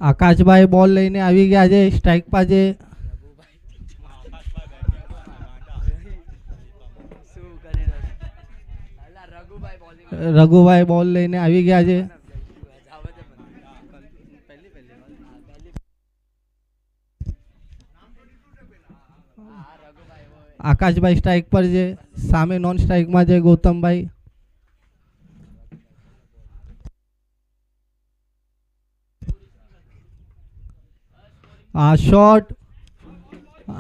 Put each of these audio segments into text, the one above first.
આકાશભાઈ બોલ લઈને આવી ગયા છે, સ્ટ્રાઇક પાસે. રઘુભાઈ બોલ લઈને આવી ગયા છે. આકાશભાઈ સ્ટ્રાઇક પર છે, સામે નોન સ્ટ્રાઇકમાં છે ગૌતમભાઈ. આ શોટ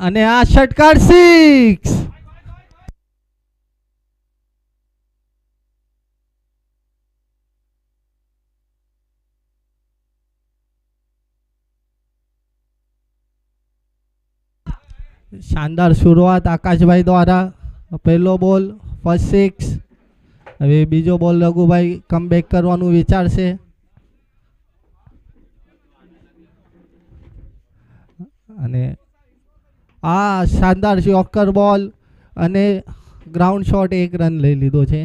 અને આ ષટકાર 6. શાનદાર શરૂઆત આકાશભાઈ દ્વારા. પહેલો બોલ ફર્સ્ટ 6. હવે બીજો બોલ રઘુભાઈ કમબેક કરવાનું વિચારશે. અને આ શાનદાર યોર્કર બોલ અને ગ્રાઉન્ડ શોટ, 1 રન લઈ લીધો છે.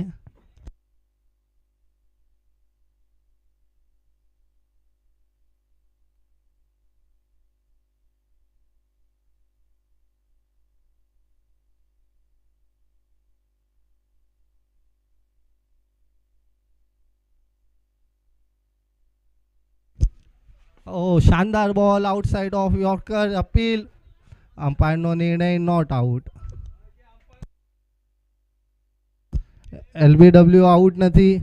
શાનદાર બોલ આઉટસાઇડ ઓફ યોર્કર, અપીલ. અમ્પાયરનો નિર્ણય નોટ આઉટ. એલબીડબ્લ્યુ આઉટ નથી.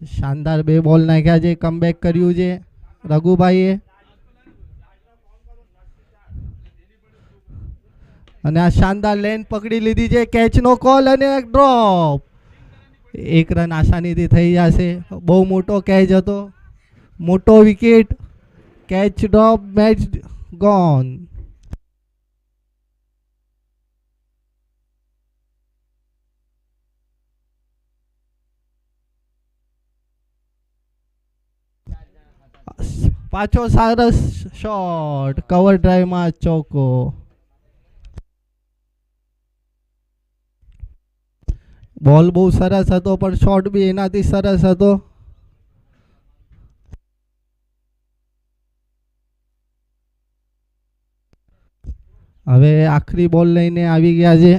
શાનદાર 2 બોલ નાખ્યા છે, કમબેક કર્યું છે રઘુભાઈએ. અને આ શાનદાર લેન પકડી લીધી છે, કેચનો કોલ અને એક ડ્રોપ. 1 રન આસાનીથી થઈ જશે. બહુ મોટો કેચ હતો, મોટો wicket. Catch drop, match gone. પાછો સરસ શોટ, કવર ડ્રાઈવમાં ચોકો. બોલ બહુ સરસ હતો પણ શોટ બી એનાથી સરસ હતો. હવે આખરી બોલ લઈને આવી ગયા છે.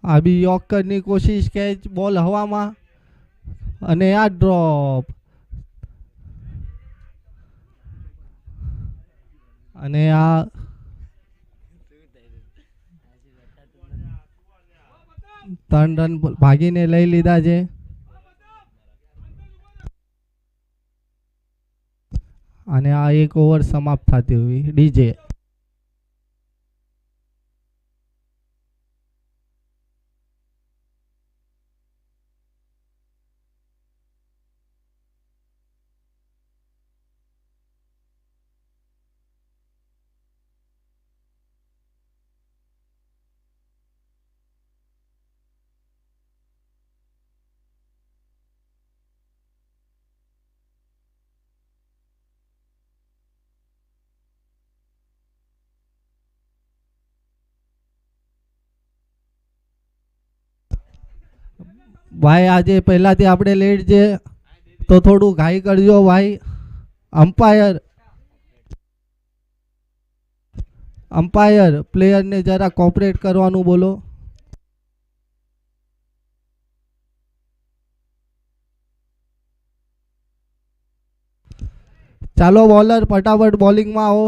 આ બી યોર્કરની કોશિશ, કેચ, બોલ હવામાં અને આ ડ્રોપ. અને આ 3 રન ભાગીને લઈ લીધા છે. અને આ 1 ઓવર સમાપ્ત થતી હોય. ડીજે ભાઈ આજે પહેલાથી આપણે લેટ છે તો થોડું ઘાઈ કરજો ભાઈ. અમ્પાયર પ્લેયરને જરા કોઓપરેટ કરવાનું બોલો. ચાલો બોલર ફટાફટ બોલિંગમાં આવો.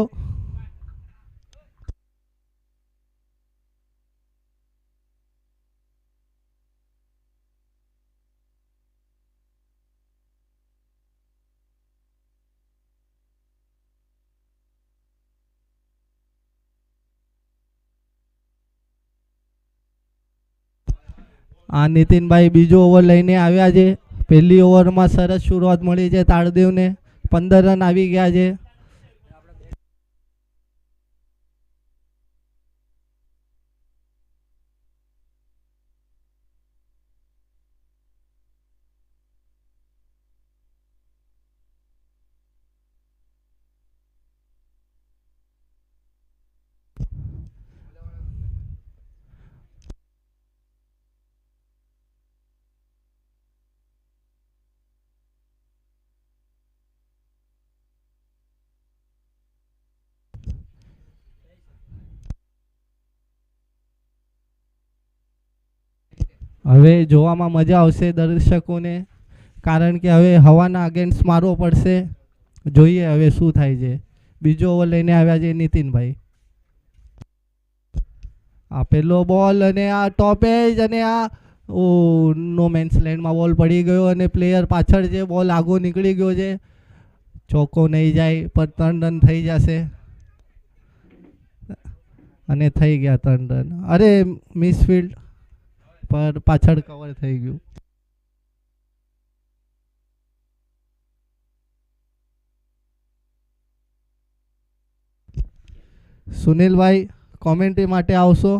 આ નીતિનભાઈ બીજો ઓવર લઈને આવ્યા છે. પહેલી ઓવરમાં સરસ શરૂઆત મળી છે તાળદેવને. 15 રન આવી ગયા છે. હવે જોવામાં મજા આવશે દર્શકોને, કારણ કે હવે હવાના અગેન્સ્ટ મારવો પડશે. જોઈએ હવે શું થાય છે. બીજો ઓવર લઈને આવ્યા છે નીતિનભાઈ. આ પેલો બોલ અને આ ટોપ એજ અને આ નો મેન્સ લેન્ડમાં બોલ પડી ગયો અને પ્લેયર પાછળ છે, બોલ આગો નીકળી ગયો છે. ચોકો નહીં જાય પણ 3 રન થઈ જશે અને થઈ ગયા 3 રન. અરે મિસફિલ્ડ પર પાછળ કવર થઈ ગયું. સુનિલભાઈ કોમેન્ટ્રી માટે આવશો?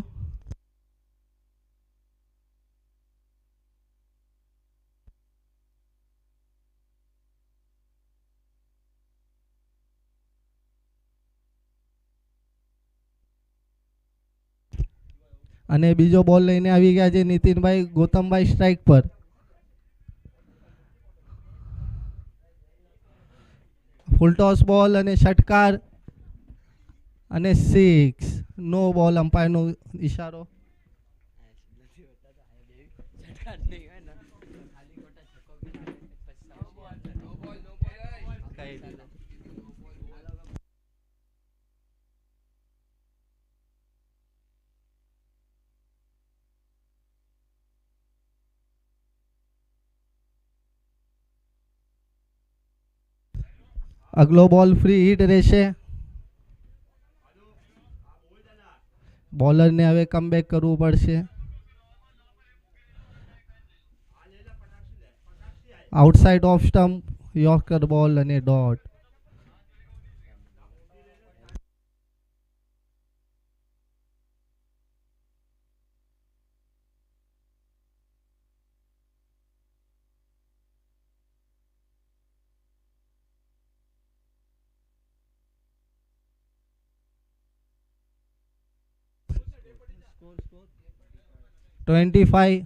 અને બીજો બોલ લઈને આવી ગયા છે નીતિનભાઈ. ગૌતમભાઈ સ્ટ્રાઇક પર. ફૂલ ટોસ બોલ અને ષટકાર અને 6. નો બોલ, અમ્પાયરનો ઈશારો. અગલો બોલ ફ્રી હિટ રહેશે. બોલરને હવે કમબેક કરવું પડશે. આઉટસાઇડ ઓફ સ્ટમ્પ, યોર્કર બોલ અને ડોટ. સ્કોર 25.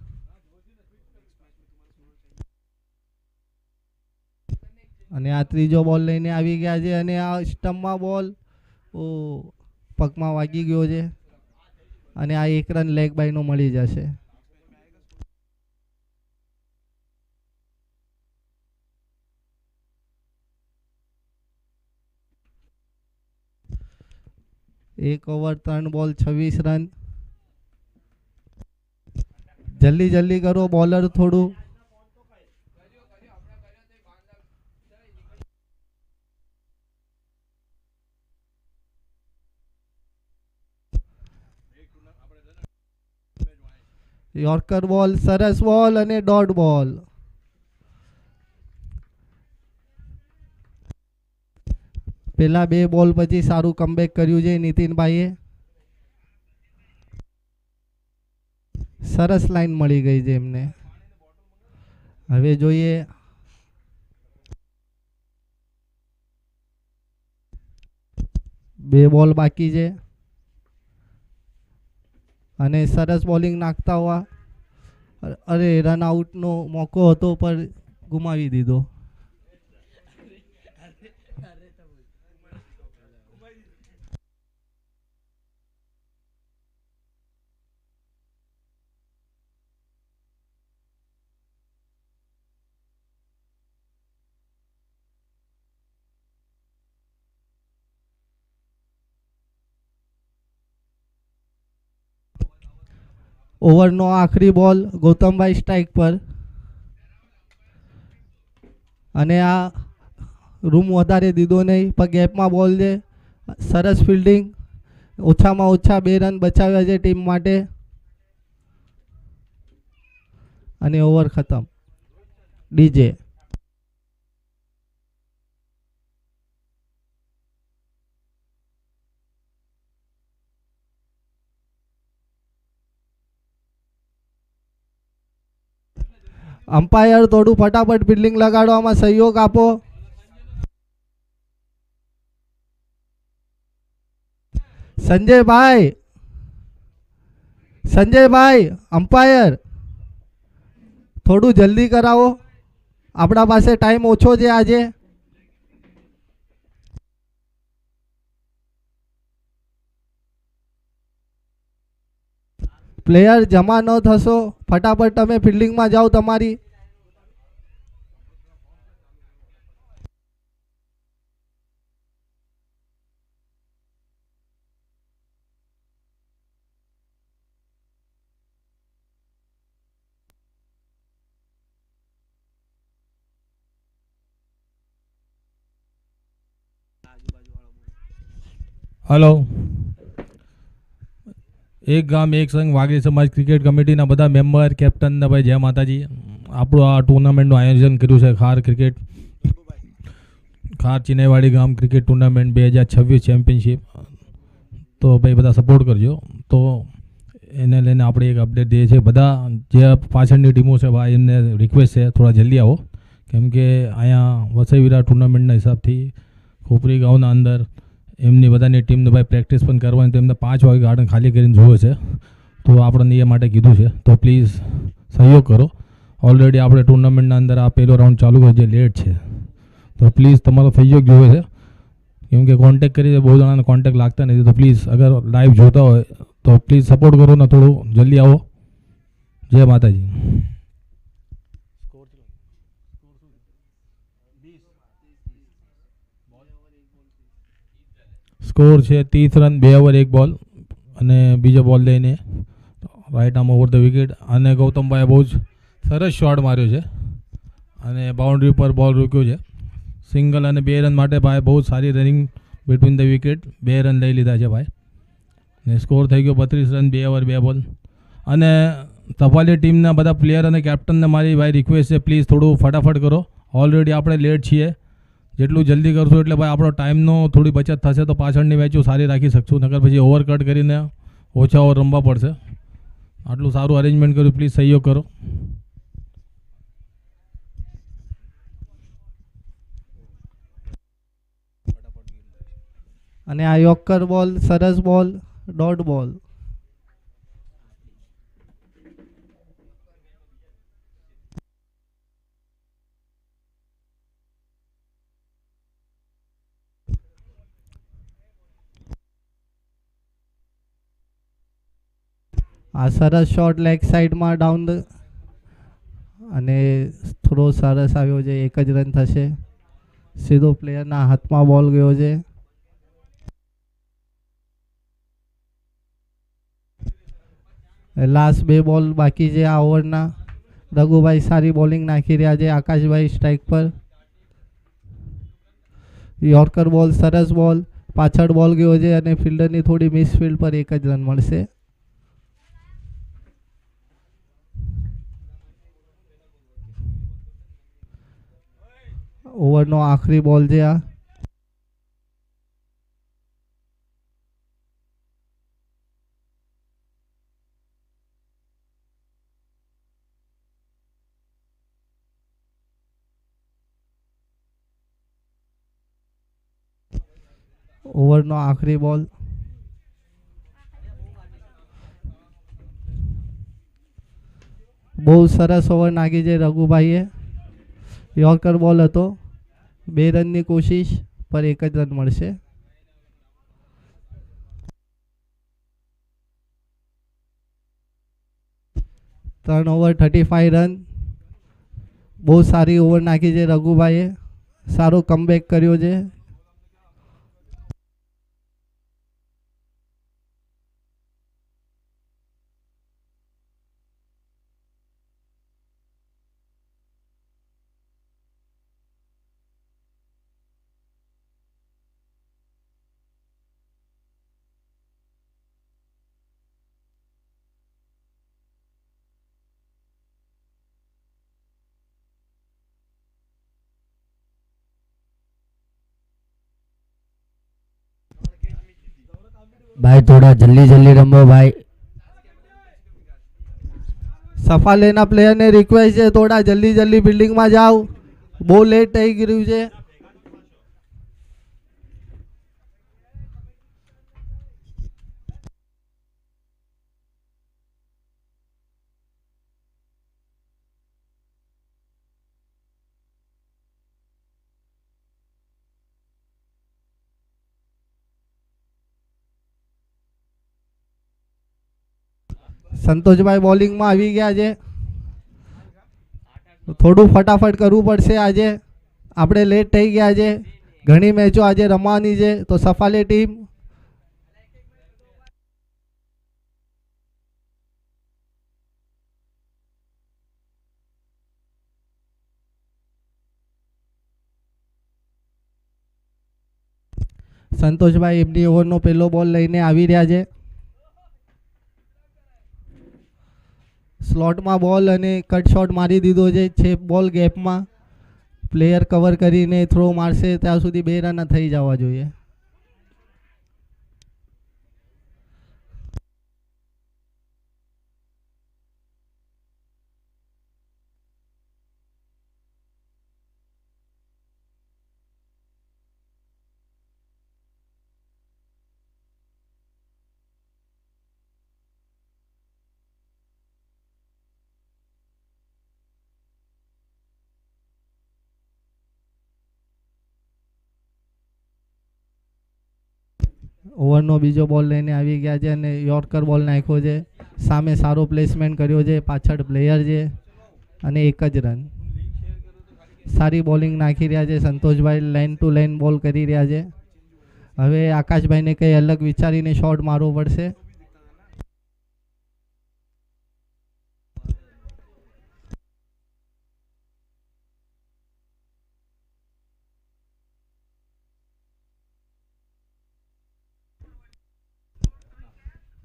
અને આ ત્રીજો બોલ લઈને આવી ગયા છે અને આ સ્ટમ્પમાં બોલ પગમાં વાગી ગયો છે અને આ 1 રન લેગ બાયનો મળી જશે. એક ઓવર 3 બોલ 26 રન. જલ્દી જલ્દી કરો બોલર થોડું. યોર્કર બોલ, સરસ બોલ અને ડોટ બોલ. પેલા 2 બોલ પછી સારું કમબેક કર્યું છે નીતિનભાઈએ. સરસ લાઈન મળી ગઈ છે એમને. હવે જોઈએ બે બોલ બાકી છે અને સરસ બોલિંગ નાખતા હોવા. અરે રન આઉટનો મોકો હતો પણ ગુમાવી દીધો. ઓવરનો આખરી બોલ, ગૌતમભાઈ સ્ટ્રાઇક પર. અને આ રૂમ વધારે દીધો નહીં પણ ગેપમાં બોલ છે. સરસ ફિલ્ડિંગ. ઓછામાં ઓછા 2 રન બચાવ્યા છે ટીમ માટે અને ઓવર ખતમ. ડીજે. અમ્પાયર થોડું ફટાફટ ફિલ્ડિંગ લગાડવામાં સહયોગ આપો. સંજયભાઈ અમ્પાયર થોડું જલ્દી કરાવો. આપણા પાસે ટાઈમ ઓછો છે આજે. પ્લેયર જમા ન થશો, ફટાફટ તમે ફિલ્ડિંગમાં જાઓ તમારી. હલો, એક ગામ એક સંઘ વાઘરી સમાજ ક્રિકેટ કમિટીના બધા મેમ્બર, કેપ્ટન ને ભાઈ જય માતાજી. આપણું આ ટુર્નામેન્ટનું આયોજન કર્યું છે ખાર ચિનાઈવાડી ગામ ક્રિકેટ ટુર્નામેન્ટ 2026 ચેમ્પિયનશિપ. તો ભાઈ બધા સપોર્ટ કરજો. તો એને લઈને આપણે એક અપડેટ દઈએ છીએ. બધા જે પાછળની ટીમો છે ભાઈ એમને રિક્વેસ્ટ છે થોડા જલ્દી આવો, કેમ કે અહીંયા વસઈ વિરા ટુર્નામેન્ટના હિસાબથી ખોપરી ગામના અંદર એમની બધાની ટીમને ભાઈ પ્રેક્ટિસ પણ કરવાની, તો એમને 5 વાગે ગાર્ડન ખાલી કરીને જોવે છે. તો આપણને એ માટે કીધું છે, તો પ્લીઝ સહયોગ કરો. ઓલરેડી આપણે ટુર્નામેન્ટના અંદર આ પહેલો રાઉન્ડ ચાલુ કર્યો જે લેટ છે, તો પ્લીઝ તમારો સહયોગ જોવે છે, કેમ કે કોન્ટેક્ટ કરી બહુ જણાને કોન્ટેક્ટ લાગતા નથી. તો પ્લીઝ અગર લાઈવ જોતા હોય તો પ્લીઝ સપોર્ટ કરો ને થોડું જલ્દી આવો. જય માતાજી. સ્કોર છે 30 રન 2 ઓવર 1 બોલ, અને બીજો બોલ લઈને right arm over the wicket. અને ગૌતમભાઈએ બહુ જ સરસ શોટ માર્યો છે અને બાઉન્ડ્રી પર બોલ રોક્યો છે. સિંગલ અને 2 રન માટે ભાઈ બહુ સારી running between the wicket, 2 run લઈ લીધા છે ભાઈ. ને સ્કોર થઈ ગયો 32 રન 2 ઓવર 2 બોલ. અને તપાલી ટીમના બધા પ્લેયર અને કેપ્ટનને મારી ભાઈ રિક્વેસ્ટ છે, પ્લીઝ થોડું ફટાફટ કરો. ઓલરેડી આપણે લેટ છીએ, જેટલું જલ્દી કરશું એટલે ભાઈ આપણો ટાઈમનો થોડી બચત થશે, તો પાછળની મેચો સારી રાખી શકશું. નકર પછી ઓવર કટ કરીને ઓછા ઓવર રમવા પડશે. આટલું સારું અરેન્જમેન્ટ કર્યું, પ્લીઝ સહયોગ કરો. અને આ યોર્કર બોલ, સરસ બોલ, ડોટ બોલ. આ સરસ શોટ લેગ સાઈડમાં ડાઉન, અને થોડો સરસ આવ્યો છે, 1 જ રન થશે. સીધો પ્લેયરના હાથમાં બોલ ગયો છે. લાસ્ટ 2 બોલ બાકી છે આ ઓવરના. રઘુભાઈ સારી બોલિંગ નાખી રહ્યા છે, આકાશભાઈ સ્ટ્રાઇક પર. યોર્કર બોલ, સરસ બોલ, પાછળ બોલ ગયો છે અને ફિલ્ડરની થોડી મિસ ફિલ્ડ પર 1 જ રન મળશે. ઓવરનો આખરી બોલ છે આ. ઓવરનો આખરી બોલ. બહુ સરસ ઓવર નાખી છે રઘુભાઈએ. યોર્કર બોલ હતો, 2 રનની કોશિશ પર 1 જ રન મળશે. 3 ઓવર 35 રન. બહુ સારી ઓવર નાખી છે રઘુભાઈએ, સારો કમબેક કર્યો છે. भाई थोड़ा जल्दी जल्दी रमो भाई. સફાલેના પ્લેયરને રિક્વેસ્ટ છે, થોડા જલ્દી જલ્દી ફિલ્ડિંગમાં જાઓ, બહુ લેટ થઈ ગયું છે. સંતોષભાઈ બોલિંગમાં આવી ગયા છે. થોડું ફટાફટ કરવું પડશે. આજે આપણે લેટ થઈ ગયા છે. ઘણી મેચો આજે રમવાની છે, તો સફાલી ટીમ સંતોષભાઈ એમની ઓવરનો પહેલો બોલ લઈને આવી રહ્યા છે. સ્લોટમાં બોલ અને કટ શોટ મારી દીધો છે બોલ ગેપમાં. પ્લેયર કવર કરીને થ્રો મારશે ત્યાં સુધી 2 રન થઈ જવા જોઈએ. ઓવરનો બીજો બોલ લઈને આવી ગયા છે અને યોર્કર બોલ નાખ્યો છે. સામે સારો પ્લેસમેન્ટ કર્યો છે. પાછળ પ્લેયર છે અને 1 જ રન. સારી બોલિંગ નાખી રહ્યા છે સંતોષભાઈ. લાઇન ટુ લાઇન બોલ કરી રહ્યા છે. હવે આકાશભાઈને કંઈ અલગ વિચારીને શોટ મારવો પડશે.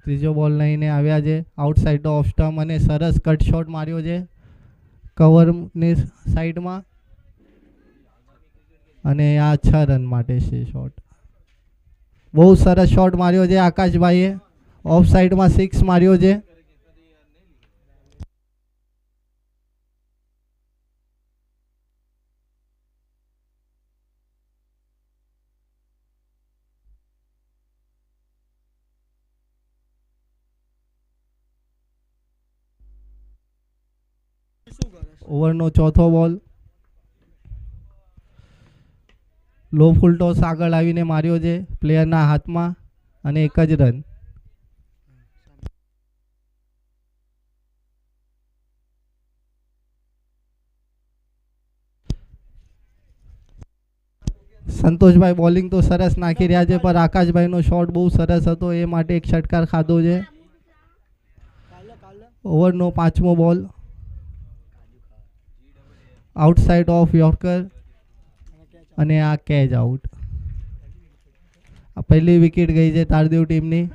ત્રીજો બોલ લઈને આવ્યા છે આઉટસાઇડ ઓફ સ્ટમ્પ અને સરસ કટ શોટ માર્યો છે કવરની સાઈડમાં અને આ 6 રન માટે છે શોટ. બહુ સરસ શોટ માર્યો છે આકાશભાઈએ. ઓફ સાઈડમાં 6 માર્યો છે. ઓવરનો ચોથો બોલ. લો ફૂલ ટોસ આગળ આવીને માર્યો છે પ્લેયરના હાથમાં અને 1 જ રન. સંતોષભાઈ બોલિંગ તો સરસ નાખી રહ્યા છે, પણ આકાશભાઈનો શોટ બહુ સરસ હતો, એ માટે એક ષટકાર ખાધો છે. ઓવરનો 5મો બોલ. આઉટસાઇડ ઓફ યોર્કર અને આ કેચ આઉટ. આ પહેલી વિકેટ ગઈ છે તારદેવ ટીમની.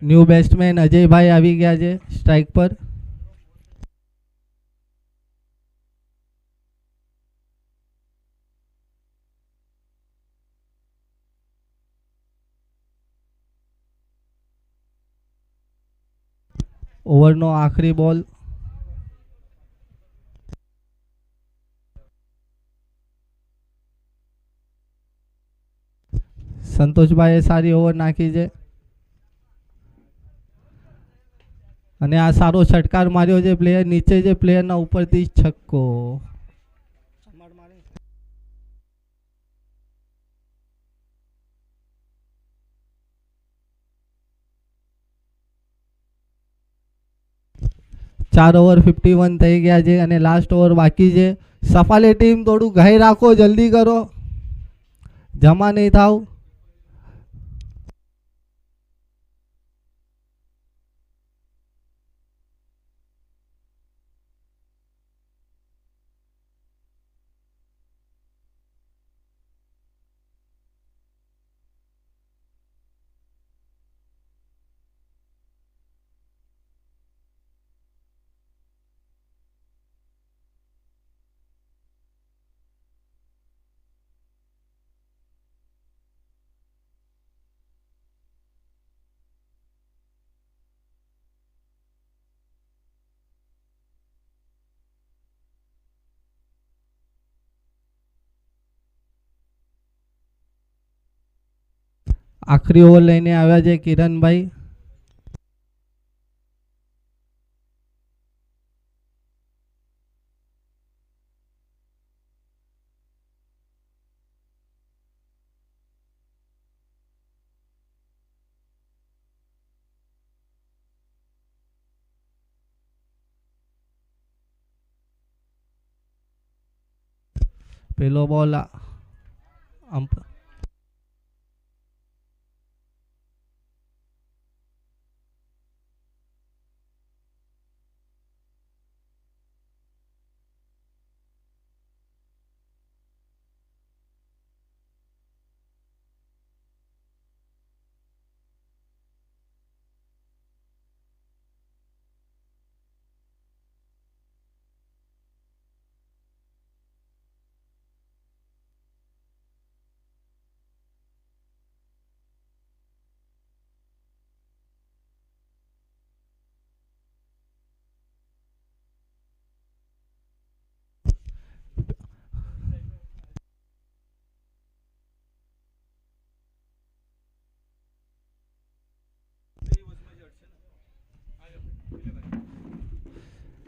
ન્યૂ બેટ્સમેન અજયભાઈ આવી ગયા છે સ્ટ્રાઇક પર. ઓવરનો આખરી બોલ. સંતોષભાઈએ સારી ઓવર નાખી છે અને આ સારો ષટકાર માર્યો છે. પ્લેયર નીચે છે, પ્લેયરના ઉપરથી છક્કો. ચાર ઓવર 51 થઈ ગયા છે અને લાસ્ટ ઓવર બાકી છે. સફાલી ટીમ થોડું ઘાઈ રાખો, જલ્દી કરો, જમા નહીં થાવ. આખરી ઓવર લઈને આવ્યા છે કિરણભાઈ. પેલો બોલ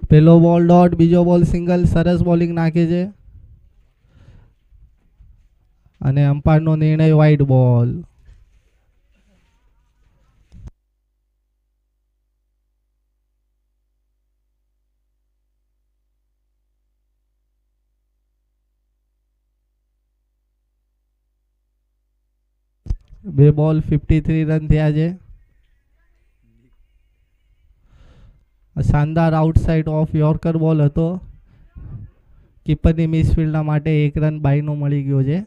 પેલો બોલ ડોટ, બીજો બોલ સિંગલ. સરસ બોલિંગ નાખે છે અને અમ્પાયરનો નિર્ણય વાઇડ બોલ. બે બોલ 53 રન થયા છે. શાનદાર આઉટસાઇડ ઓફ યોર્કર બોલ હતો. કીપરની મિસફિલ્ડના માટે 1 રન બાયનો મળી ગયો છે.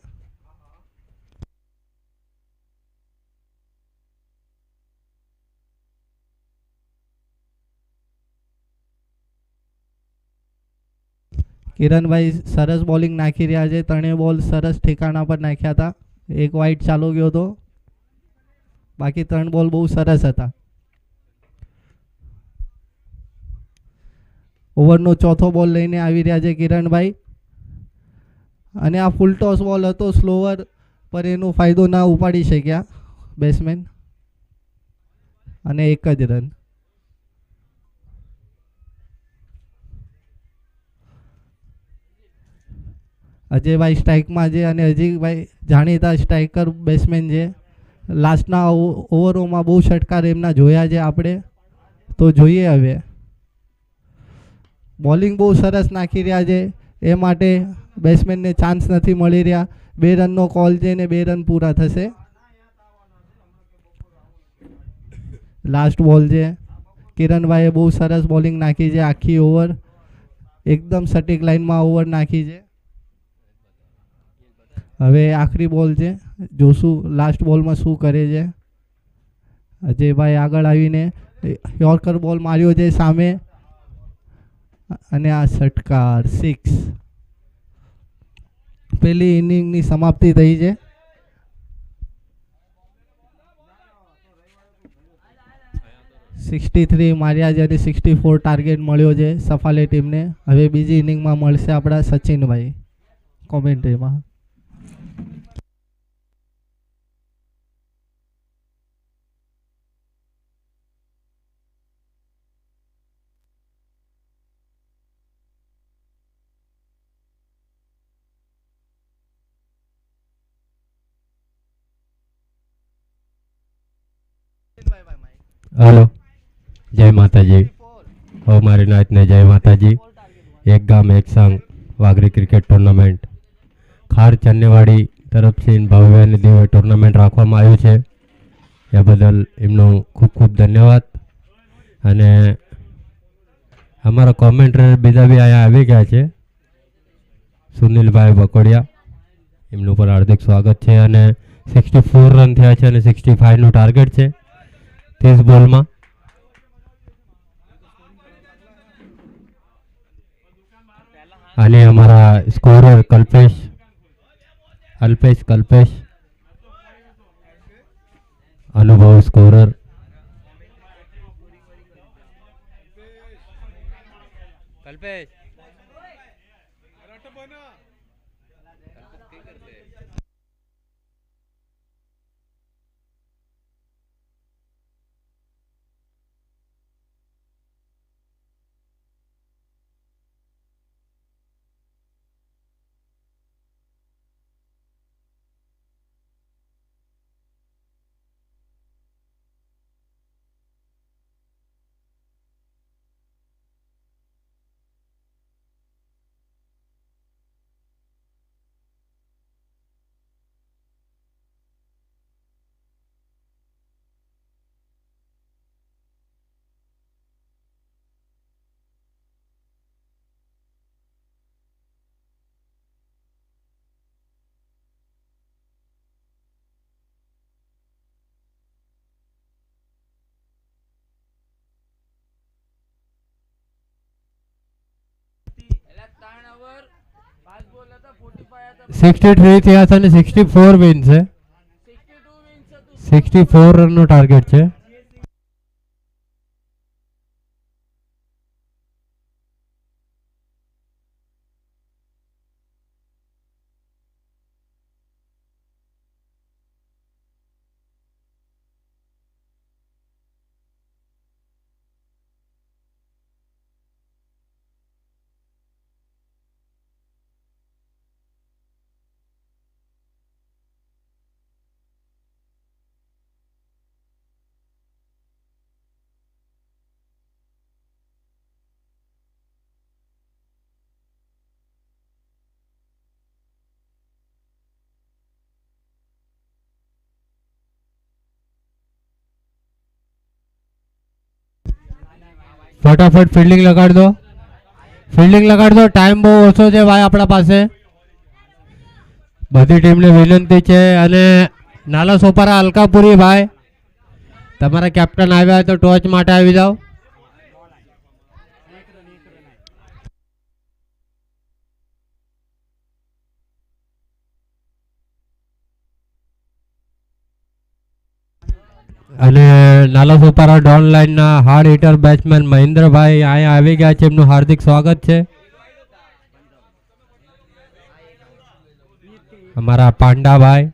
કિરણભાઈ સરસ બોલિંગ નાખી રહ્યા છે. ત્રણેય બોલ સરસ ઠેકાણા પર નાખ્યા હતા. એક વાઇડ ચાલુ ગયો હતો, બાકી 3 બોલ બહુ સરસ હતા. ઓવરનો ચોથો બોલ લઈને આવી રહ્યા છે કિરણભાઈ અને આ ફૂલ ટોસ બોલ હતો સ્લોવર, પર એનો ફાયદો ના ઉપાડી શક્યા બેટ્સમેન અને 1 જ રન. અજયભાઈ સ્ટ્રાઇકમાં છે અને અજયભાઈ જાણીતા સ્ટ્રાઇકર બેટ્સમેન છે. લાસ્ટના ઓવરોમાં બહુ ષટકાર એમના જોયા છે આપણે, તો જોઈએ હવે. બોલિંગ બહુ સરસ નાખી રહ્યા છે, એ માટે બેટ્સમેનને ચાન્સ નથી મળી રહ્યા. 2 રનનો કોલ છે ને 2 રન પૂરા થશે. લાસ્ટ બોલ છે. કિરણભાઈએ બહુ સરસ બોલિંગ નાખી છે. આખી ઓવર એકદમ સટીક લાઇનમાં ઓવર નાખી છે. હવે આખરી બોલ છે, જોશું લાસ્ટ બોલમાં શું કરે છે. અજયભાઈ આગળ આવીને યોર્કર બોલ માર્યો છે સામે અને આ ષટકાર 6. પહેલી ઇનિંગની સમાપ્તિ થઈ છે. $63 માર્યા છે અને 64 ટાર્ગેટ મળ્યો છે સફાલે ટીમને. હવે બીજી ઇનિંગમાં મળશે આપણા સચિનભાઈ કોમેન્ટ્રીમાં. हेलो, जय माता जी और हमारे नाथ ने जय माता जी. एक गाम एक संग वागरी क्रिकेट टूर्नामेंट खार चन्नेवाड़ी तरफ से भव्य અને દિવ્ય ટુર્નામેન્ટ રાખવામાં આવ્યું છે. એ બદલ એમનો ખૂબ ખૂબ ધન્યવાદ. અને અમારા કોમેન્ટર બીજા બી અહીંયા આવી ગયા છે, સુનિલભાઈ બકોડિયા, એમનું પણ હાર્દિક સ્વાગત છે. અને 64 રન થયા છે અને 65નું ટાર્ગેટ છે 30 બોલમાં. અને અમારા સ્કોરર કલ્પેશ અનુભવ સ્કોરર. 63 થયા છે અને 64 વિન છે. 64 રનનો ટાર્ગેટ છે. ફટાફટ ફિલ્ડિંગ લગાડ દો. ફિલ્ડિંગ લગાડ દો. ટાઈમ બહુ ઓછો છે ભાઈ આપણા પાસે. બધી ટીમને વિનંતી છે. અને નાલા સોપારા અલકાપુરી ભાઈ, તમારા કેપ્ટન આવ્યા હોય તો ટોચ માટે આવી જાઓ. અને નાલા સોપારા ડોન લાઇનના હાર્ડ હિટર બેટ્સમેન મહેન્દ્રભાઈ અહીંયા આવી ગયા છે. એમનું હાર્દિક સ્વાગત છે. અમારા પાંડાભાઈ,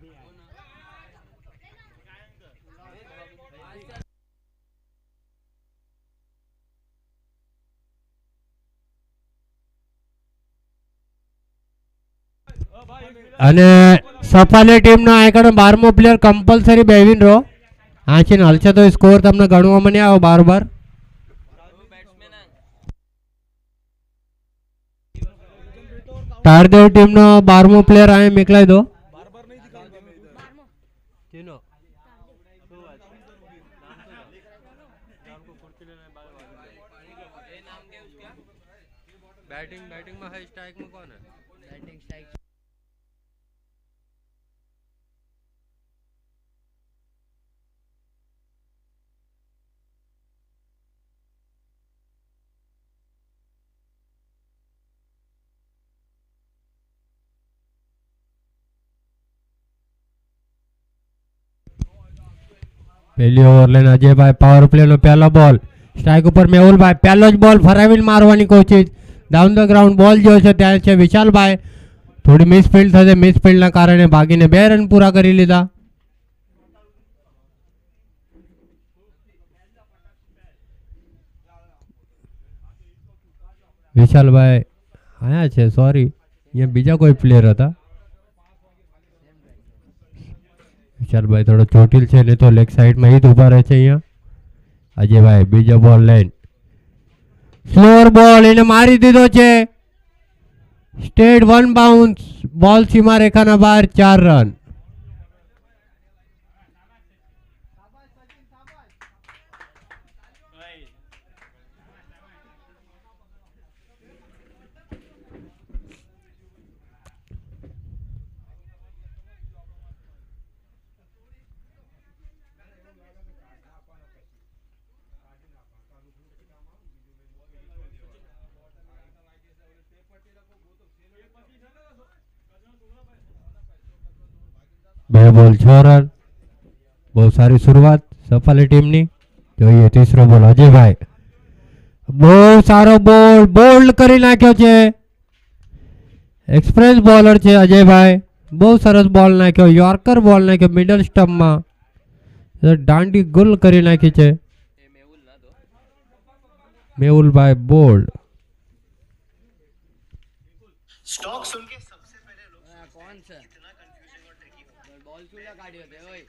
અને સફાલી ટીમનો આગળ 12મો પ્લેયર કમ્પલસરી બેવીન રહો. આંચીને હલશે તો સ્કોર તમને ગણવામાં નહીં આવે બાર. ટારદેવ ટીમનો 12મો પ્લેયર અહીંયા મોકલાઈ દો. બેટિંગમાં હાઈ સ્ટ્રાઇકમાં કોણ હે? પહેલી ઓવર લઈને અજયભાઈ પાવર પ્લે નો પહેલો બોલ. સ્ટ્રાઇક ઉપર મેહુલભાઈ, પહેલો જ બોલ ફરાવીને મારવાની કોશિશ. ડાઉન ધ ગ્રાઉન્ડ બોલ જો છે ત્યાં છે વિશાલભાઈ. થોડી મિસફિલ્ડ થશે, મિસફિલ્ડના કારણે ભાગીને 2 રન પૂરા કરી લીધા. વિશાલભાઈ આયા છે, સોરી, અહીંયા બીજા કોઈ પ્લેયર હતા. વિશાલભાઈ થોડો ચોટીલ છે, ને તો લેગ સાઈડમાં હિટ ઉભા રહે છે. અહીંયા અજયભાઈ બીજો બોલ લઈને સ્લોઅર બોલ એને મારી દીધો છે. સ્ટેટ 1 બાઉન્સ, બોલ સીમા રેખાના બહાર, 4 રન. બે બોલ 6 રન. બહુ સારી શરૂઆત સફાલી ટીમની. જોઈએ ત્રીસરો બોલ. અજયભાઈ બહુ સારો બોલ, બોલ્ડ કરી નાખ્યો છે. એક્સપ્રેસ બોલર છે અજયભાઈ. બહુ સરસ બોલ નાખ્યો, યોર્કર બોલ નાખ્યો મિડલ સ્ટમ્પમાં. દાંડી ગુલ કરી નાખી છે. મેહુલભાઈ બોલ્ડ. स्टॉक सुन के सबसे पहले लोग कौन सा इतना कंफ्यूजिंग और ट्रिकी बॉल क्यों लगाड़ी होते ओए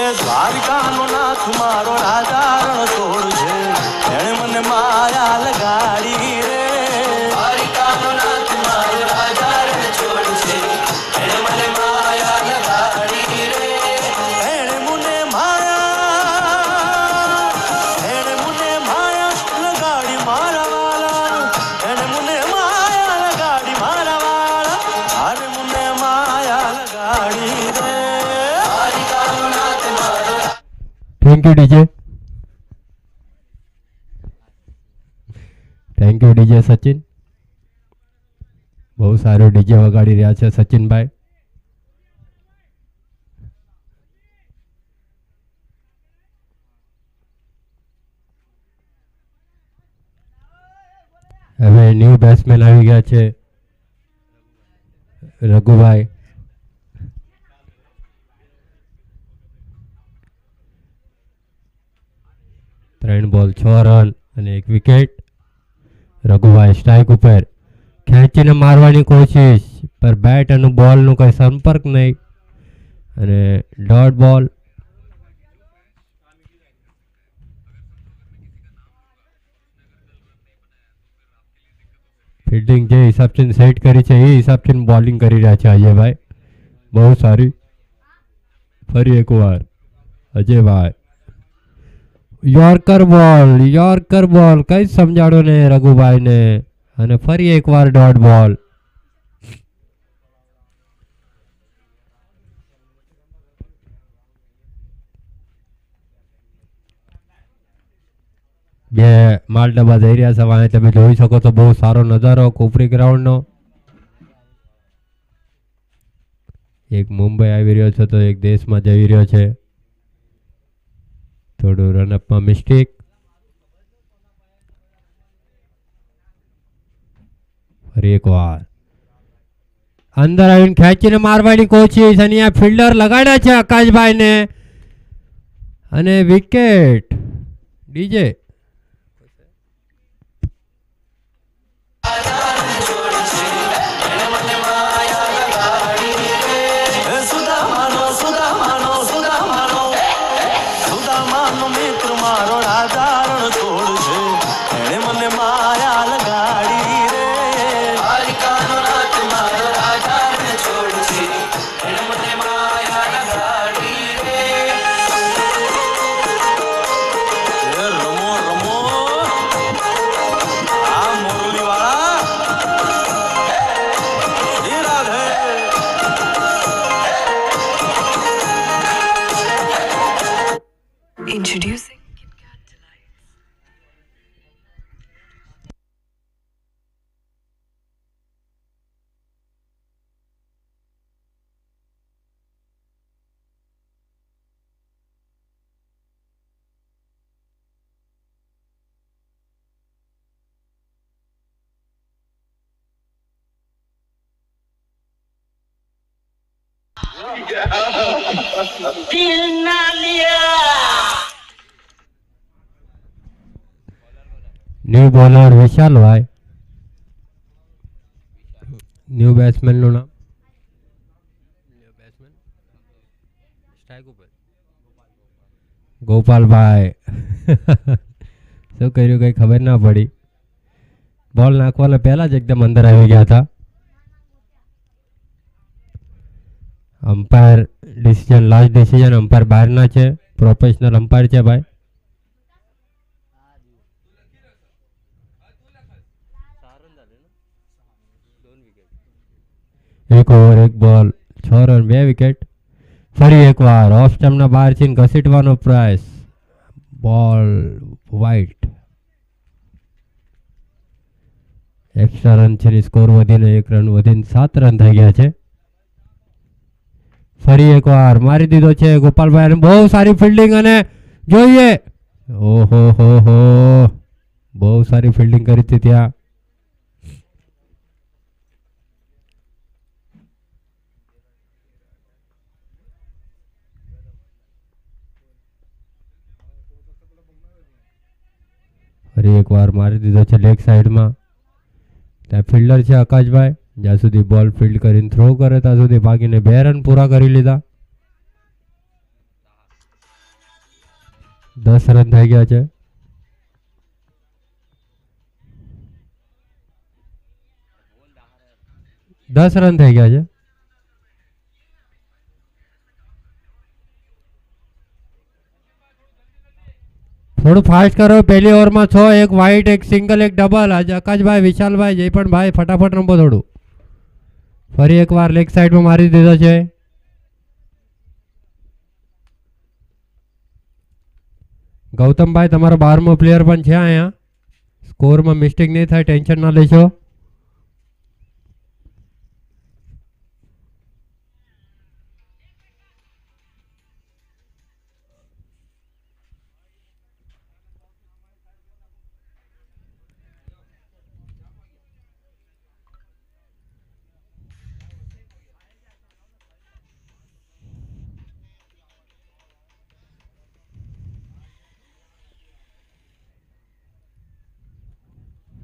એ દ્વારકાનો નાથ મારો રાજા રણ છોડ છે એણે મને માયા લગાડી રે દ્વારકાનો નાથ મારો રાજા રણ છોડ છે એણે મને માયા લગાડી રે એણે મને માયા લગાડી મારા વાલા એણે મને માયા લગાડી મારા વાલા આરે મને માયા લગાડી રે દ્વારકાનો નાથ thank you DJ. Thank you DJ Sachin. બહુ સારું ડીજે વગાડી રહ્યા છે સચિનભાઈ. હવે ન્યૂ બેટ્સમેન આવી ગયા છે રઘુભાઈ. ત્રણ બોલ 6 રન અને 1 વિકેટ. રઘુભાઈ સ્ટ્રાઇક ઉપર ખેંચીને મારવાની કોશિશ પર બેટ અને બોલનો કોઈ સંપર્ક નહીં અને ડોટ બોલ. ફિલ્ડિંગ જે હિસાબથી સેટ કરી છે એ હિસાબથી બોલિંગ કરી રહ્યા છે અજયભાઈ. બહુ સારી. ફરી એકવાર અજયભાઈ યોર્કર બોલ કઈ સમજાડો ને રઘુભાઈને અને ફરી એકવાર ડોટ બોલ. બે માલ ડબ્બા જઈ રહ્યા છે વાંહે તમે જોઈ શકો છો. બહુ સારો નજારો કોપરી ગ્રાઉન્ડનો. એક મુંબઈ આવી રહ્યો છે તો એક દેશમાં જઈ રહ્યો છે. થોડું રનઅપમાં મિસ્ટેક. ફરી એકવાર અંદર આવીને ખેંચીને મારવાની કોશિશ અને આ ફિલ્ડર લગાડ્યા છે આકાશભાઈને અને વિકેટ. ડીજે સુદામાનો સુદામાનો સુદામાનો સુદામાનો મિત્ર મારો રાજારણ છોડ છે એણે મને માયા લગાડી રે. દ્વારિકાનો નાથ મારો રાજારણ છોડ છે એણે મને માયા લગાડી રે. એ રમો રમો આ મુરલી વાળા Shri Radhe. Introducing new bowler Vishalbhai. New બેટ્સમેનનું નામ ગોપાલભાઈ. શું કર્યું કઈ ખબર ના પડી. બોલ નાખવાના પહેલા જ એકદમ અંદર આવી ગયા હતા. Umpire decision last decision umpire બહારના છે. પ્રોફેશનલ અમ્પાયર છે ભાઈ. એક ઓવર એક બોલ 6 રન 2 વિકેટ. ફરી એકવાર ઓફ સ્ટમ્પના બહાર થી ઘસીટવાનો પ્રયાસ. બોલ વાઇટ. એક્સ્ટ્રા રન છે. સ્કોર વધીને 1 રન વધીને 7 રન થઈ ગયા છે. ફરી એકવાર મારી દીધો છે ગોપાલભાઈ. બહુ સારી ફિલ્ડિંગ અને જોઈએ ઓહો હો બહુ સારી ફિલ્ડિંગ કરી હતી ત્યાં. ફરી એકવાર મારી દીધો છે લેગ સાઈડમાં. ત્યાં ફિલ્ડર છે આકાશભાઈ. જ્યાં સુધી બોલ ફિલ્ડ કરીને થ્રો કરે ત્યાં સુધી ભાગીને 2 રન પૂરા કરી લીધા. 10 રન થઈ ગયા છે. દસ રન થઈ ગયા છે. થોડું ફાસ્ટ કરો. પહેલી ઓવરમાં 6, એક વાઇટ, એક સિંગલ, એક ડબલ. આજે આકાશભાઈ, વિશાલભાઈ, જયપણભાઈ ફટાફટ રમો થોડું. ફરી એકવાર લેગ સાઈડમાં મારી દીધો છે. ગૌતમભાઈ તમારો 12મો પ્લેયર પણ છે અહીંયા. સ્કોરમાં મિસ્ટેક નહીં થાય, ટેન્શન ના લેશો.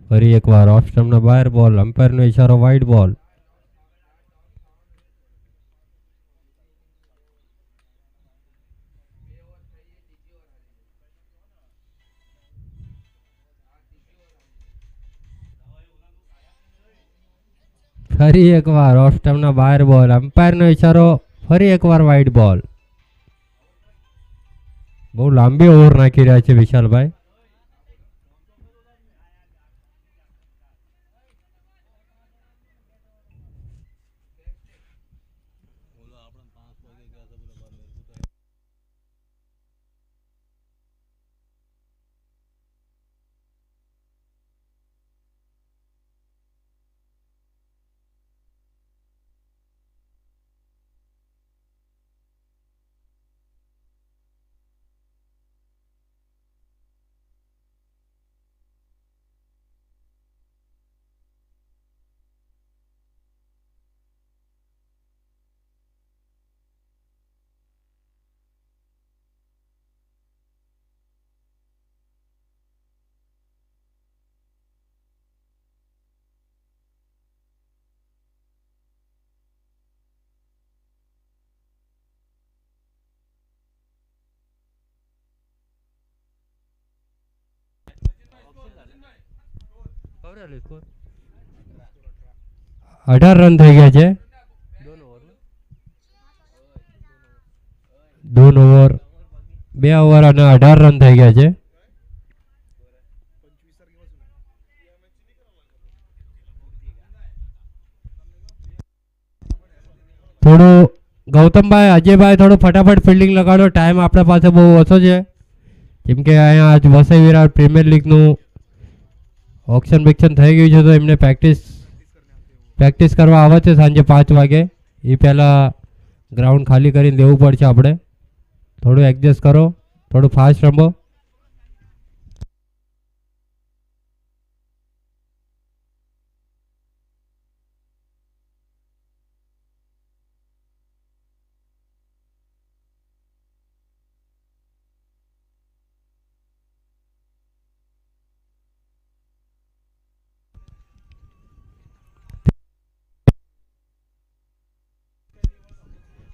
ફરી એકવાર ઓફ સ્ટમ્પના બહાર બોલ, અમ્પાયરનો ઇશારો વાઇડ બોલ. ફરી એકવાર ઓફ સ્ટમ્પના બહાર બોલ, અમ્પાયરનો ઇશારો, ફરી એકવાર વાઇડ બોલ. બહુ લાંબી ઓવર નાખી રહ્યા છે વિશાલભાઈ. સ્કોર 18 રન થઈ ગયા છે. 2 ઓવર 2 ઓવર અને 18 રન થઈ ગયા છે. થોડું ગૌતમભાઈ, અજયભાઈ થોડું ફટાફટ ફિલ્ડિંગ લગાડો. ટાઈમ આપણા પાસે બહુ ઓછો છે, કેમ કે અહીંયા આજ વસઈ વિરાર પ્રીમિયર લીગનું ઓક્શન બેક્શન થઈ ગયું છે, તો એમને પ્રેક્ટિસ કરવા આવે છે સાંજે 5 વાગે. એ પહેલાં ગ્રાઉન્ડ ખાલી કરીને દેવું પડશે આપણે. થોડું એડજસ્ટ કરો, થોડું ફાસ્ટ રમો.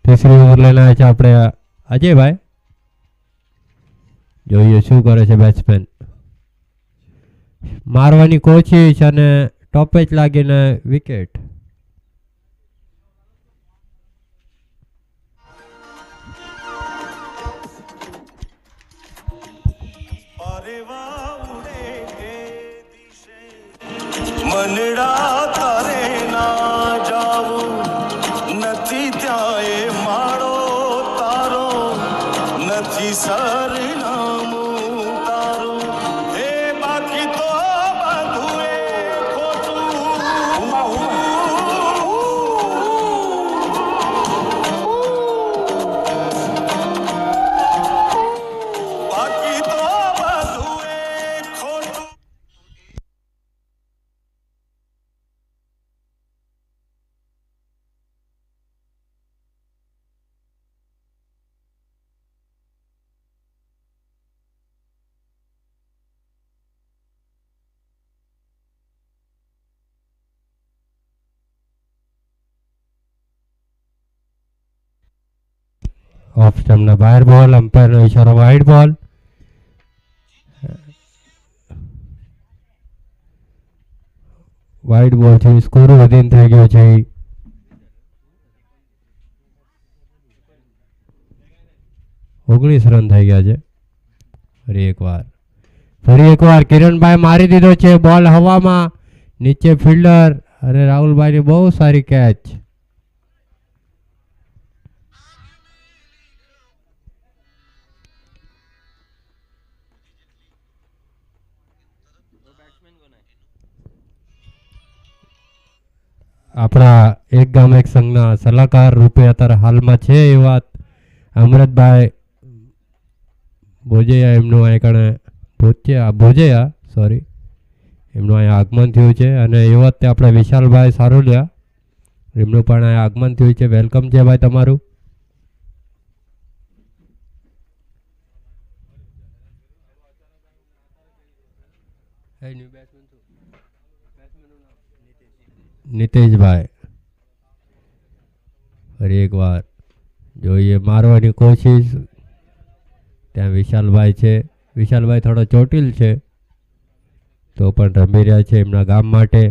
तीसरी ओवर लेना है આપણે અજયભાઈ. જોઈએ શું કરે છે બેટ્સમેન. મારવાની કોશિશ અને ટોપ જ લાગીને વિકેટ. મનડા તારે ના જાવું નથી ત્યાં એ માળો તારો નથી સરનામું તારું એ બાકી તો બધું એ બાકી તો બધું એ ખોટું. ઓફ સ્ટમ્પના બહાર બોલ, અમ્પાયરનો ઇશારો વાઇડ બોલ. વાઇડ બોલ થી સ્કોર વધીને થઈ ગયો છે 19 રન થઈ ગયા છે. ફરી એકવાર કિરણભાઈ મારી દીધો છે બોલ હવામાં, નીચે ફિલ્ડર અને રાહુલભાઈની બહુ સારી કેચ. આપણા એક ગામ એક સંઘના સલાહકાર રૂપે અત્યારે હાલમાં છે એવા અમૃતભાઈ ભોજૈયા એમનું અહીં કણે ભોજૈયા સોરી એમનું અહીંયા આગમન થયું છે અને એ વખતે આપણે વિશાલભાઈ સારોલિયા એમનું પણ અહીંયા આગમન થયું છે. વેલકમ છે ભાઈ તમારું. નીતેશભાઈ ફરી એકવાર જોઈએ મારવાની કોશિશ. ત્યાં વિશાલભાઈ છે. વિશાલભાઈ થોડો ચોટીલ છે તો પણ રમી રહ્યા છે એમના ગામ માટે.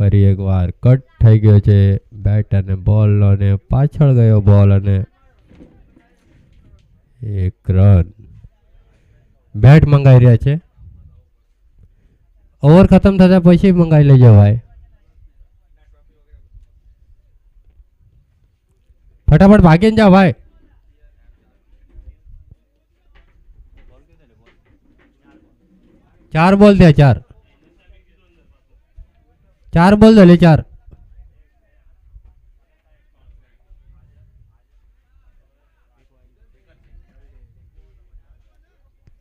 ફરી એકવાર કટ થઈ ગયો છે બેટ અને બોલ અને પાછળ ગયો બોલ અને 1 રન. બેટ મંગાઈ રહ્યા છે. ઓવર ખતમ થતા પછી મંગાઈ લેજો ભાઈ. ફટાફટ ભાગીને જાઓ ભાઈ. ચાર બોલ દે ચાર બોલ दे 4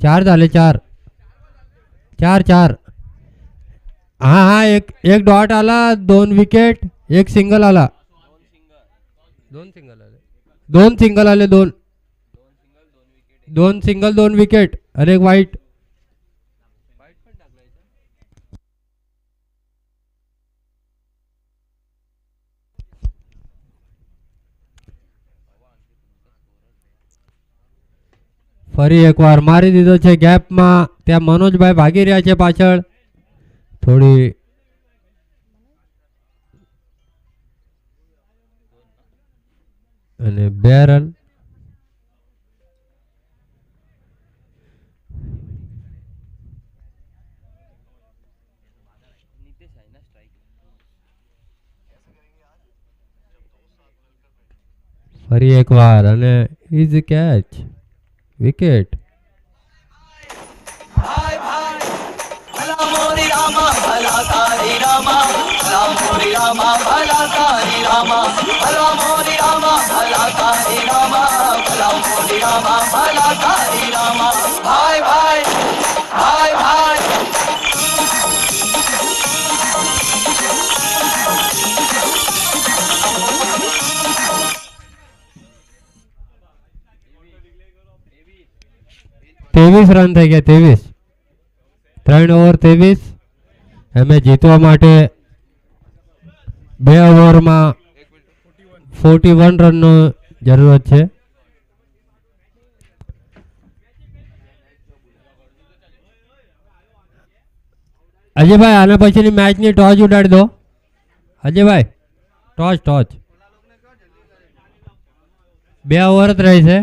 4 झाले 4 हाँ एक डॉट आला 2 विकेट 1 सिंगल आला 2 सिंगल आले 2 सिंगल 2 विकेट और 1 वाइट. ફરી એકવાર મારી દીધો છે ગેપમાં. ત્યાં મનોજભાઈ ભાગી રહ્યા છે પાછળ. થોડી અને 2 રન. ફરી એકવાર અને ઇઝ કેચ विकेट. भला मोरी रामा भला तारी रामा भला मोरी रामा भला तारी रामा भला मोरी रामा भला तारी रामा भला मोरी रामा भला तारी रामा. भाई भाई भाई भाई तेवीस रन થઈ ગયા. 23 3 ઓવર 23. એમે જીતવા માટે 2 ઓવરમાં 41 રનનો જરૂરત છે. અજયભાઈ આના પછીની મેચની ટોચ ઉડાડી દો. અજયભાઈ ટોચ 2 ઓવર જ રહી છે.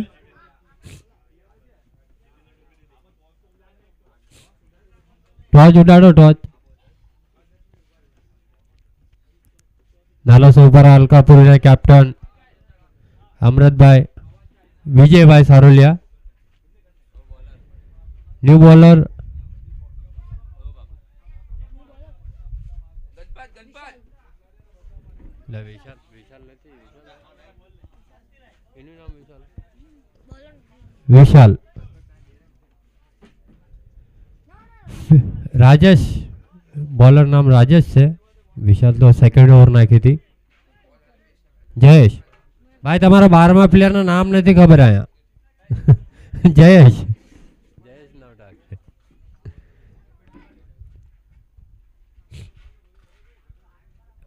टॉच उड़ाड़ो टॉच. नालो सुपर अलकापुरी कैप्टन अमृत भाई विजय भाई सारोलिया. न्यू बॉलर विशाल राजेश. बॉलर नाम राजेश है. विशाल तो सेकंड ओवर नाखी थी. जयेश भाई तमारा 12मा प्लेयर ना नाम नहीं खबर आया. जयेश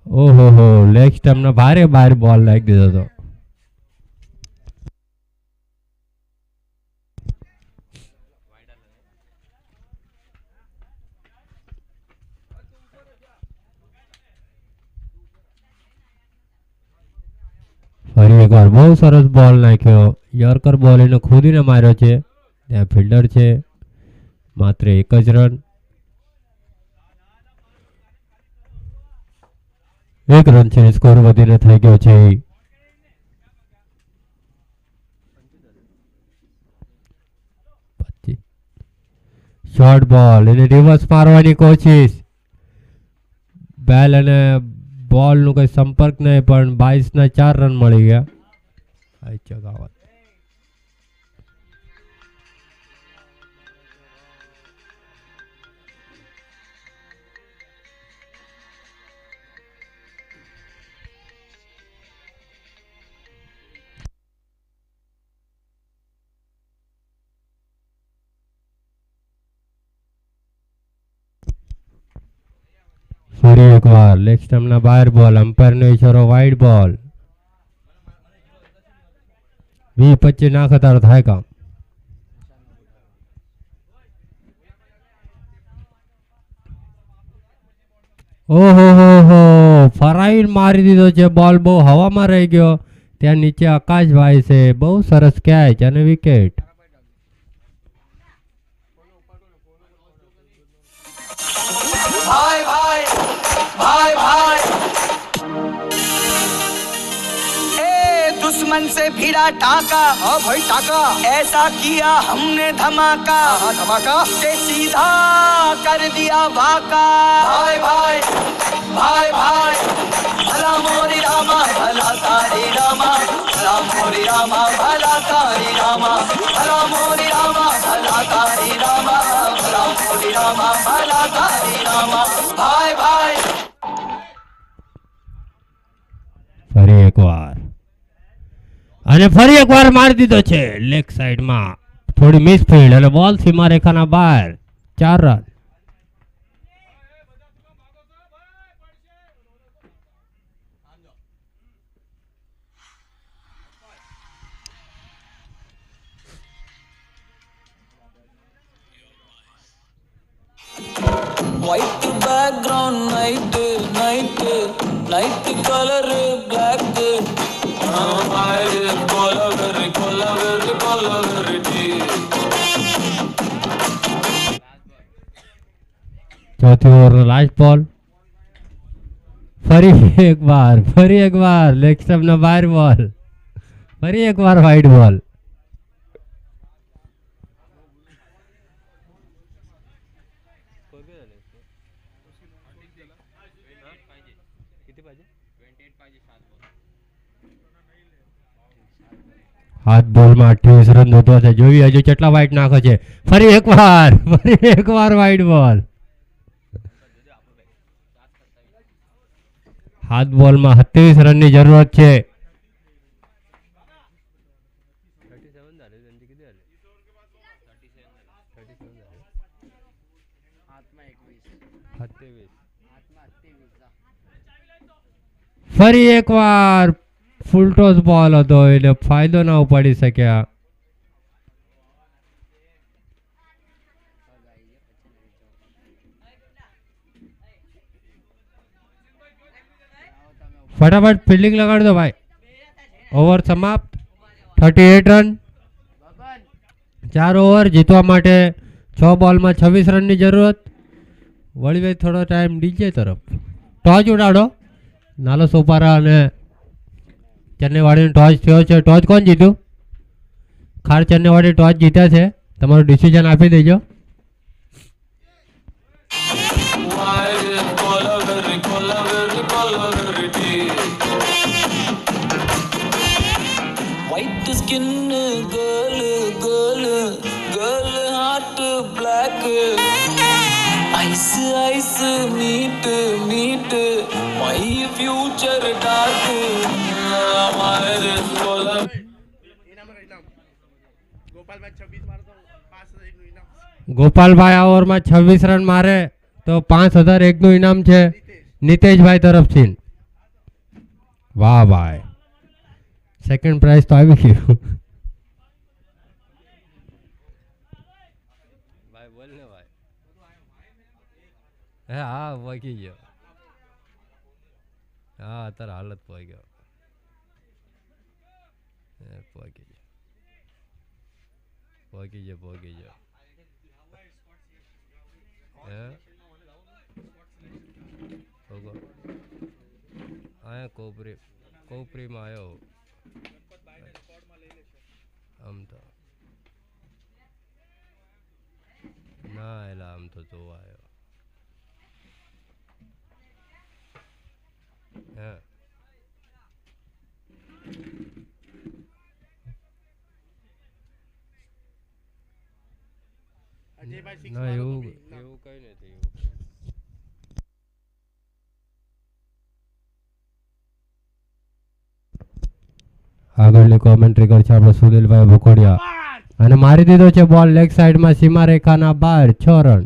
ओहो लेग स्टम्प ना भारे बाहर बॉल लाग दीधो तो. ફરી એકવાર બહુ સરસ બોલ નાખ્યો. યોર્કર બોલ એને ખોદીને માર્યો છે. ત્યાં ફિલ્ડર છે. માત્ર 1 જ રન. એક રન છે, સ્કોર વધીને થઈ ગયો છે 25. શોર્ટ બોલ એને રિવર્સ મારવાની કોશિશ, બેલ અને બોલ નું કઈ સંપર્ક નહીં, પણ 22 ના 4 રન મળી ગયા. આઈ ચગાવત ફરી એકવાર લેગ સ્ટમ્પના બહાર બોલ, અમ્પાયરનો ઈશારો વાઇડ બોલ. 20-25 નાખે તારો થાય કામ. ઓહો હો, ફરાઈન મારી દીધો છે બોલ, બહુ હવામાં રહી ગયો. ત્યાં નીચે આકાશભાઈ છે, બહુ સરસ કેચ અને વિકેટ. भाई भाई भाई भाई ए दुश्मन से भिड़ा टाका, हाँ भाई टाका, ऐसा किया हमने धमाका, हाँ धमाका, ते सीधा कर दिया वाका. भाई भाई भाई भाई भला मोरी रामा भला तारी रामा, भला मोरी रामा भला तारी रामा, भला मोरी रामा भला तारी रामा, भला मोरी रामा भला तारी रामा. भाई भाई ફરી એકવાર અને ફરી એકવાર મારી દીધો છે લેગ સાઈડમાં, થોડી મિસ ફિલ્ડ અને બોલ સીમા રેખાના બહાર. 4 run. white background night night night color black ચોથી ઓવરનો લાસ્ટ બોલ. ફરી એકવાર લેગ સ્ટમ્પના બહાર બોલ, ફરી એકવાર વાઇડ બોલ. હાથ બોલમાં 28 રન નોંધવા છે. જોઈએ હજુ કેટલા વાઇડ નાખે છે. ફરી એકવાર વાઇડ બોલ. હાથ બોલમાં 27 રનની જરૂરત છે. ફરી એકવાર ફૂલ ટોસ બોલ હતો એટલે ફાયદો ના ઉપાડી શક્યા. ફટાફટ ફિલ્ડિંગ લગાડી દો ભાઈ. ઓવર સમાપ્ત. 38 રન. 4 ઓવર જીતવા માટે 6 બોલમાં 26 રનની જરૂરત. વળી થોડો ટાઈમ ડીજે તરફ. ટોચ ઉડાડો. નાલો સોપારા અને ચન્નેવાડીનો ટોચ થયો છે. ટોચ કોણ જીત્યું? ખાર ચન્નેવાડી ટોચ જીત્યા છે. તમારું ડિસિઝન આપી દેજો. white skin girl girl girl heart black ice ice neat neat my future dark हमारे सोलह ગોપાલભાઈ આ ઓવરમાં 26 રન મારે તો 5001 નું ઇનામ છે નિતેશભાઈ તરફથી. વાહ ભાઈ, સેકન્ડ પ્રાઇઝ તો આવી ગયું. ભાઈ બોલ ને ભાઈ. હા પહોંચી ગયો. હા અત્યારે હાલત પહોંચી ગયો. પહોંચી ગયો. આયા કોપરીમાં આવ્યો આમ તો ના એલા આમ તો જોવા આવ્યો હા ના એવું કઈ નથી આગળની કોમેન્ટ્રી કરશે આપણે સુનિલભાઈ ભુકોડિયા અને મારી દીધો છે બોલ લેગ સાઈડમાં સીમા રેખાના બહાર 6 રન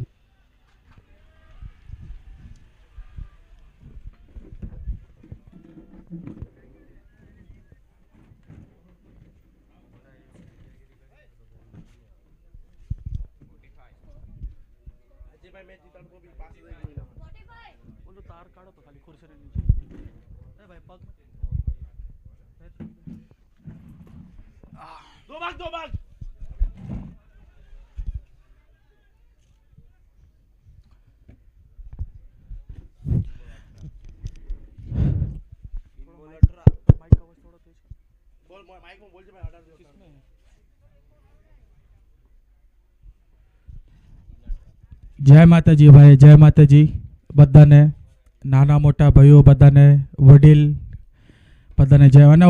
જય માતાજી ભાઈ, જય માતાજી બધાને, નાના મોટા ભાઈઓ બધાને, વડીલ બધાને જય. અને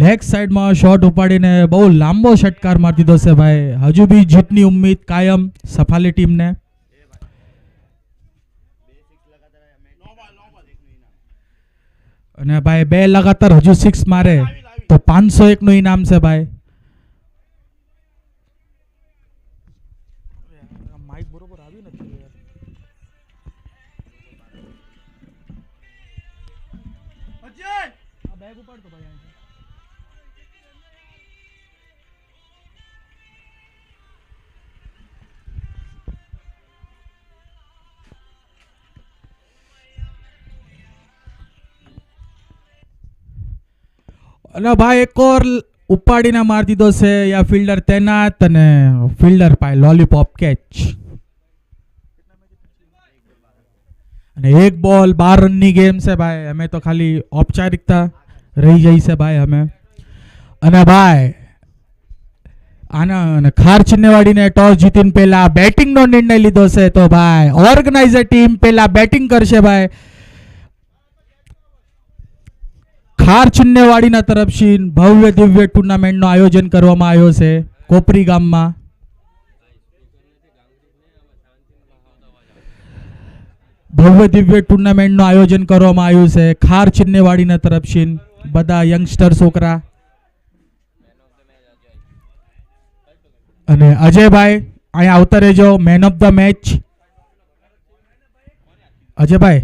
લેગ સાઈડમાં શોટ ઉપાડીને બહુ લાંબો ષટકાર મારી દીધો છે ભાઈ. હજુ બી જીતની ઉમ્મીદ કાયમ સફાલી ટીમને. અને ભાઈ 2 લગાતાર હજુ 6 મારે તો 501 નું ઇનામ છે ભાઈ. માઇક બરોબર આવી નથી યાર. અજય આ બેગ ઉપાડતો ભાઈ. અને ભાઈ એક ઓર ઉપાડીને મારી દીધો છે. યા ફિલ્ડર તૈનાત અને ફિલ્ડર પાય લોલીપોપ કેચ. અને 1 બોલ 12 રનની ગેમ છે ભાઈ. અમે તો ખાલી ઔપચારિકતા રહી જઈ છે ભાઈ અમે. અને ભાઈ આના ખાર ચિન્નેવાડીને ટોસ જીતીને પહેલા બેટિંગનો નિર્ણય લીધો છે. તો ભાઈ ઓર્ગેનાઇઝર ટીમ પહેલા બેટિંગ કરશે ભાઈ. ખાર ચિન્નેવાડીના તરફથી ભવ્ય દિવ્ય ટુર્નામેન્ટનું આયોજન કરવામાં આવ્યો છે કોપરી ગામમાં. ભવ્ય દિવ્ય ટુર્નામેન્ટનું આયોજન કરવામાં આવ્યું છે ખાર ચિન્નેવાડીના તરફથી. બધા યંગસ્ટર છોકરા અને અજયભાઈ અહીંયા આવતા રહેજો. Man of the match Ajaybhai.